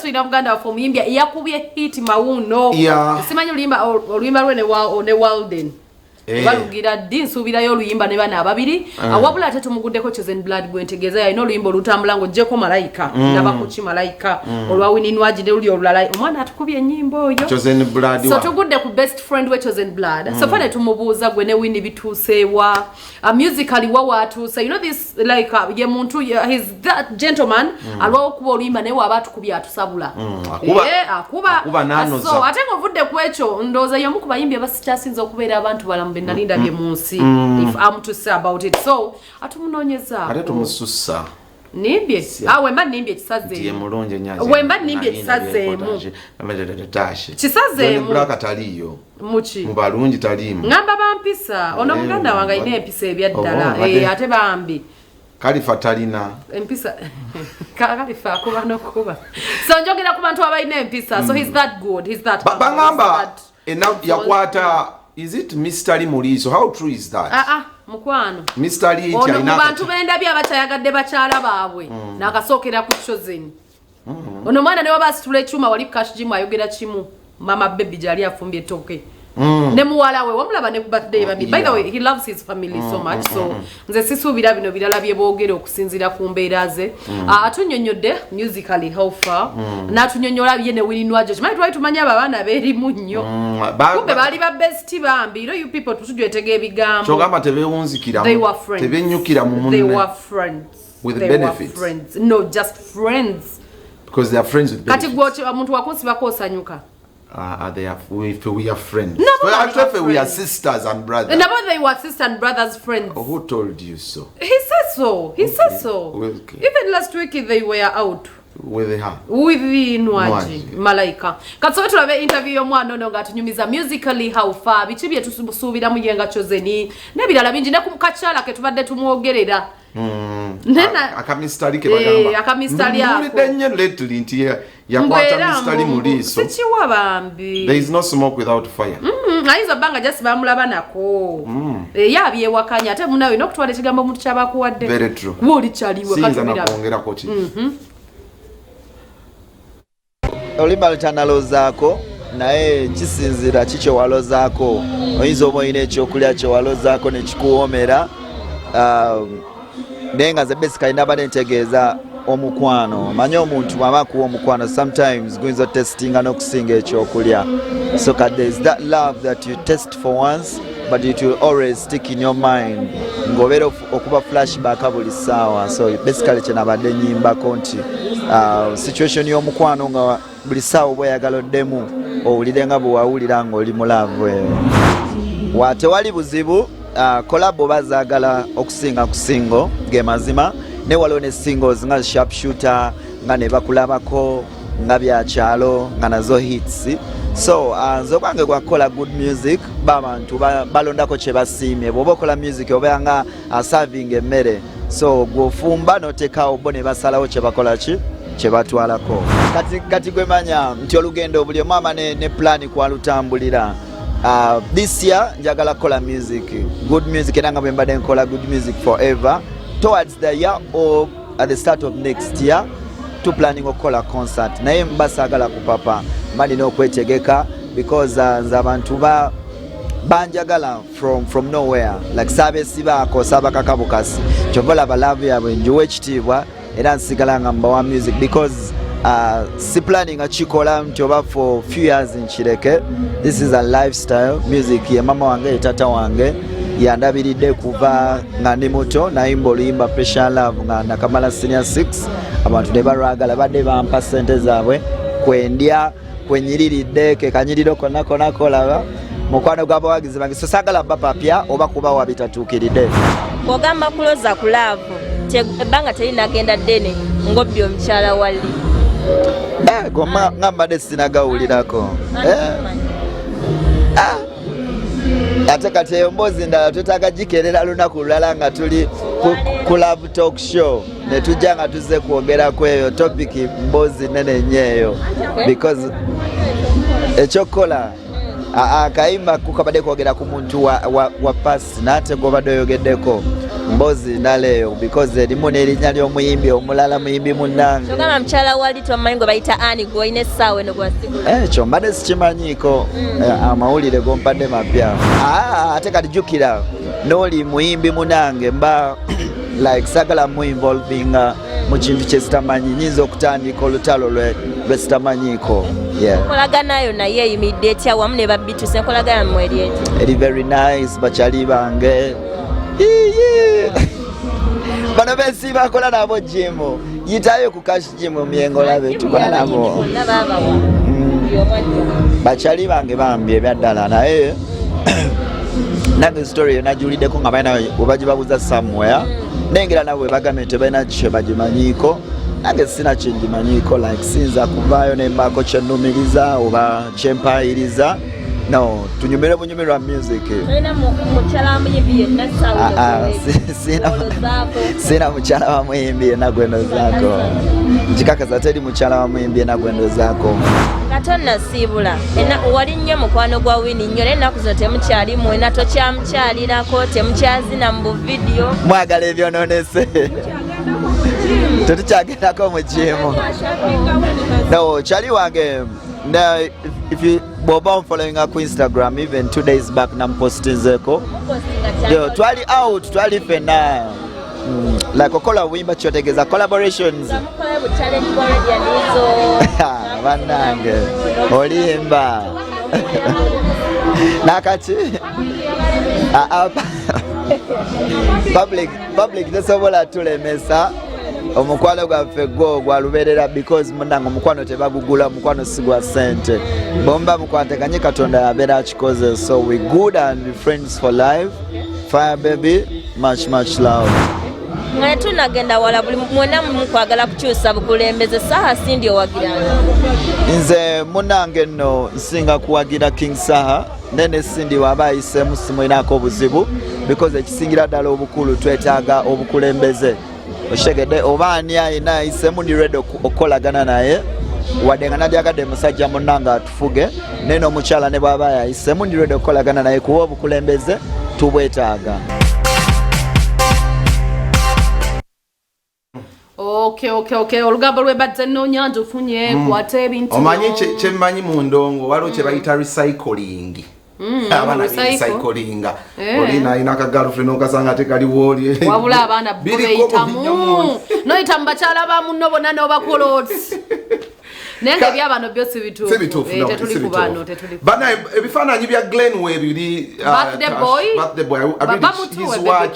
tulina muganda waffe omuyimbi yakubye hit mawuno simanyi oluyimba lwe ne Walden balugira ddi nsuubirayo oluyimba ne bana ababiri wabula ate tumuguddeko Chozen Blood gwentegeeza yalina oluyimba olutambula ng'oggyeko malayika nabakuki malayika olwa wininwaji ne luli olulala omwana atukubye ennyimba oyo Chozen Blood so tugudde ku best friend we Chozen Blood so fane tumubuuza gwe ne wini bituuseewa musically wawa atuuse you know this like ye muntu he's that gentleman alwawo okuba oluyimba naye waba atukubye atusabula akuba so ate ng'ovudde ku ekyo ndowooza y'omu ku bayimbi abasikyasinza okubeera abantu balamu benalinda bye munsi if I'm to say about it so atumunoonyeza ate tumusussa nimbye wemba nimbye kisazeemu wemba nimbye kisazeemu kisazeemu Black taliyo muki mu balungi talimu ngamba bampisa ono muganda wange alina empisa ebyaddala ate bambi Kalifa talina empisa Kalifa akuba n'okuba so njogera ku bantu abalina empisa so he's that good he's that bangamba yakwata is it Mr. Muliso how true is that mukwano Mr. Lee ono mu bantu b'endabye abatayagadde bakyala baabwe n'akasookera ku Chozen ono mwana ne waba asitula ekyuma wali cash gym ayogera kimu mama baby gyali afumbye ettooke ne muwala we wamulaba ne birthday babi by the way he loves his family so much so nze sisuubira bino birala bye boogera okusinziira ku mbeera ze atunyonyodde musically how far n'atunyonyola bye ne wininwaje kimanyi twali tumanya abo abaana beerimu nnyo kumbe baali ba best bambi you know you people tujwetega ebigambo kyogamba tebewunzikira tebennyukira mu munne they were friends with benefits friends no just friends because they are friends with benefits kati gwoche omuntu wakosibako osanyuka we are friends. No, actually, we are sisters and brothers. And about they were sisters and brothers friends. Who told you so? He said so. He said so. Okay. Even last week they were out. With her? With the Nwaji. Malaika. Katso tulabe interview y'omwana ono ng'atunyumiza musically how far. Bichi bye tusuubira mu yenga Chozen. N'ebirala bingi ne ku kakyala ke tubadde tumwogerera. Akamistali ke bagamba. Akamistali ako. Mulidde nnyo lately nti yakwata Mistali Muliso. Sikiwa bambi. There is no smoke without fire. Ayinza banga just bamulaba nako. Yabyewakanya ate munawe n'okutwala ekigambo omuntu kyabakuwadde. Very true. Woli kyaliwe katubira. Sinza nakwongerako ki. Olima lutanalozaako naye kisinzira kikyo walozaako oyinza oba olina ekyokulya kye walozaako ne kikuwoomera naye nga ze basically naba nentegeeza omukwano manye omuntu bw'aba kuwa omukwano sometimes guyinza otestinga n'okusinga ekyokulya so there is that love that you test for once but it will always stick in your mind ng'obeera okuba flashback buli ssaawa so basically kye nabadde nnyimbako nti situation y'omukwano nga buli ssaawa bweyagala oddemu owulire nga bwe wawulira ng'oli mulaavu eyo tewali buzibu kolabo bazaagala okusinga ku singo ge mazima ne waliwo ne singles nga sharpshooter nga ne bakulabako nga byakyalo nga nazo hits so nze okwange gwakukola good music babantu balondako kye basiimye bw'oba okola music obeera nga aserving emmere so gw'ofumba n'oteekawo bo ne basalawo kye bakola ki kye batwalako kati gwe manya nti olugendo buli omu ama ne plan kwalutambulira this year njagala kukola music good music era nga bwe mbadde nkola good music forever towards the year or at the start of next year planning okukola concert naye mbasaagala kupapa mba nina okwetegeka because nze abantu banjagala from nowhere like saabesibaako saabakakabukasi kyova olaba laavu yaabwe njiwa ekitiibwa era nsigala nga mbawa music because si planning akikola nti oba for few years nkireke this is a lifestyle music ye mama wange ye tata wange yandabiridde kuva nga ndi muto nayimba oluyimba Pressure Love nga nakamala senior 6 abantu ne balwagala badde bampa ssente zaabwe kwendya kwenyiriridde ke kanyiriro konna kolaba mukwano gw'abawagizi bange so saagala bapapya oba kubawa bitatuukiridde ogamba kuloza ku love ebbanga terinagenda ddene ng'obbye omukyala wali nga mbadde sinagawulirako ate kati eyo mboozi ndala twetaaga gikerera lunaku lulala nga tuli ku love talk show ne tujja nga tuzze kwongerako eyo topic mboozi nene nnyo eyo because ekyokukola Kayimba kukabadde kwogera ku muntu wa pasi nate gobadde oyogeddeko mbozi naleyo because erimu n'erinnya ly'omuyimbi omulala muyimbi munnange. Kyogamba mukyala wali twamanyi gwe bayita Ani gwe olina essaawa eno gwasigula. Ekyo mbadde sikimanyiiko amawulire gompadde mapya. Ate kati jjukira n'oli muyimbi munnange mba like sagala mu involvinga mu kintu kye sitamanyi nyinza okutandika olutalo lwe sitamanyiiko. Enkolaganayo naye eyimiridde etya wamu ne ba B2C enkolagana mmwe eri etya? Eri very nice bakyali bange. Bano bensi bakola nabo jimu yitayo ku cash jimu myengola betu kola nabo bakyali bange bambye byaddala naye nange story najuliddeko nga balina webagibabuza somewhere nengera nabwe bagambye tebalina kye bagimanyiko nange sina kyengimanyiiko like sinza kuvaayo nembaako kyennumiriza oba kyempayiriza no tunyumire bunyumirwa music. Sina mukyala wa muyimbi yenna gwendo zaako nkikakaza teri mukyala wa muyimbi yenna gwendo zaako. Katonna siibula wali nnyo mukwano gwa Wini nnyo naye ennaku zino temukyalimu ena tokyamukyalirako temukyazina mu buvidiyo mwagala ebyonoonese tetukyagendako mu jimu no kyali wange. Now, if you bob following up Instagram, even 2 days back, nam posting zeko. Yo, twali out, twali fena. Like okola wimba chotegeza collaborations. Wanange, olimba. Nakati. Public tesobola tulemesa. Omukwano gwaffe gwo gwaluberera because munange omukwano tebagugula omukwano sigwa sente bomba mukwateganye Katonda yabeera akikoze so we good and friends for life. Fire baby, much love. Nga tunagenda wala buli mwena mukwagala kukyusa bukulembeze saha sindi owagirana. Nze munange nno nsinga kuwagira King Saha nene sindi waba ayisemu simwinako obuzibu because ekisingira ddala obukulu twetaaga obukulembeze. Oshegede obani ayina ayisemu ndi ready okolagana naye wadde nga nadyagadde musajja munnanga atufuge neno omukyala ne bwaba ayisemu ndi ready okolagana naye kuba obukulembeze tubwetaaga. Okay. Olugambo lwebadde nnoonya ofunye kwate ebintu. Omanyi kyemmanyi mu ndongo waliwo kye bayita recycling. Abana recyclinga. Olina ina ka girlfriend okasanga tekaliwo oli. Wabula abaana bo beyitamu. Noyita mu bakyala ba munno bonna n'obakoloti. Nenge byabano byose bituufu. Tetuli ku bano tetuli. Bana ebifaananyi bya Glenn we biri birthday boy. I read his watch.